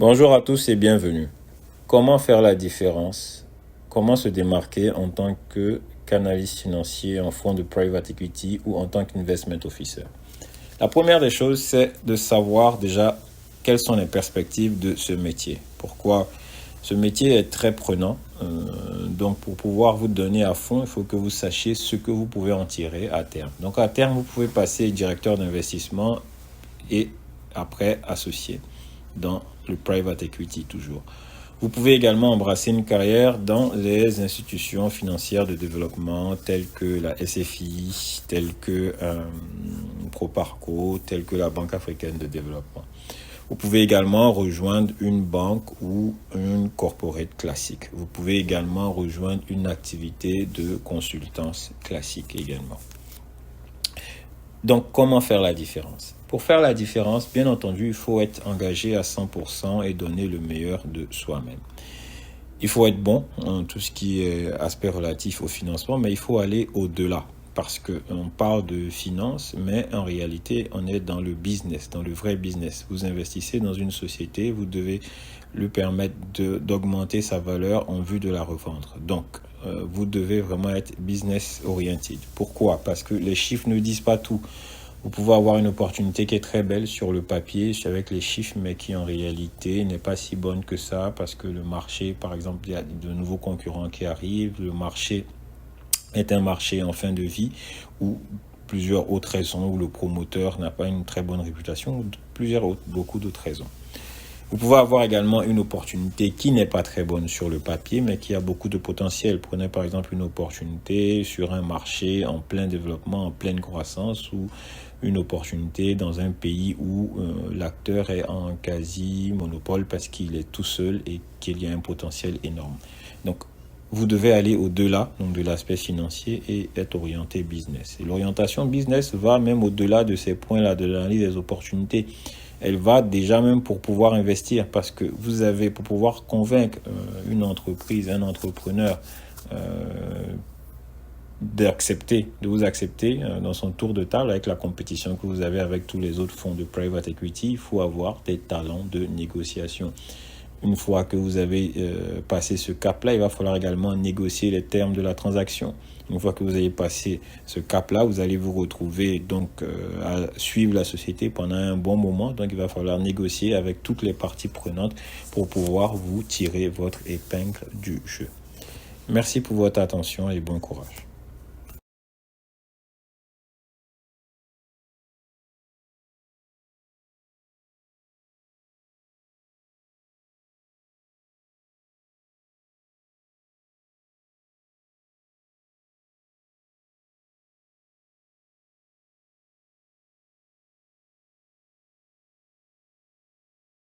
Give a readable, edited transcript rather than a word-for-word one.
Bonjour à tous et bienvenue. Comment faire la différence? Comment se démarquer en tant qu'analyste financier en fonds de private equity ou en tant qu'investment officer? La première des choses, c'est de savoir déjà quelles sont les perspectives de ce métier. Pourquoi? Ce métier est très prenant. Donc, pour pouvoir vous donner à fond, il faut que vous sachiez ce que vous pouvez en tirer à terme. Donc, à terme, vous pouvez passer directeur d'investissement et après associé dans le private equity toujours. Vous pouvez également embrasser une carrière dans les institutions financières de développement telles que la SFI, telles que Proparco, telles que la Banque africaine de développement. Vous pouvez également rejoindre une banque ou une corporate classique. Vous pouvez également rejoindre une activité de consultance classique également. Donc, comment faire la différence? Pour faire la différence, bien entendu, il faut être engagé à 100% et donner le meilleur de soi-même. Il faut être bon en tout ce qui est aspect relatif au financement, mais il faut aller au-delà. Parce qu'on parle de finance, mais en réalité, on est dans le business, dans le vrai business. Vous investissez dans une société, vous devez lui permettre d'augmenter sa valeur en vue de la revendre. Donc, vous devez vraiment être business oriented. Pourquoi? Parce que les chiffres ne disent pas tout. Vous pouvez avoir une opportunité qui est très belle sur le papier, avec les chiffres, mais qui en réalité n'est pas si bonne que ça, parce que le marché, par exemple, il y a de nouveaux concurrents qui arrivent, le marché est un marché en fin de vie ou plusieurs autres raisons où le promoteur n'a pas une très bonne réputation ou beaucoup d'autres raisons. Vous pouvez avoir également une opportunité qui n'est pas très bonne sur le papier, mais qui a beaucoup de potentiel. Prenez par exemple une opportunité sur un marché en plein développement, en pleine croissance, ou une opportunité dans un pays où l'acteur est en quasi-monopole parce qu'il est tout seul et qu'il y a un potentiel énorme. Donc, vous devez aller au-delà de l'aspect financier et être orienté business. Et l'orientation business va même au-delà de ces points-là, de l'analyse des opportunités. Elle va déjà même pour pouvoir investir, parce que vous avez, pour pouvoir convaincre une entreprise, un entrepreneur de vous accepter dans son tour de table avec la compétition que vous avez avec tous les autres fonds de private equity, il faut avoir des talents de négociation. Une fois que vous avez passé ce cap-là, il va falloir également négocier les termes de la transaction. Une fois que vous avez passé ce cap-là, vous allez vous retrouver donc à suivre la société pendant un bon moment. Donc, il va falloir négocier avec toutes les parties prenantes pour pouvoir vous tirer votre épingle du jeu. Merci pour votre attention et bon courage.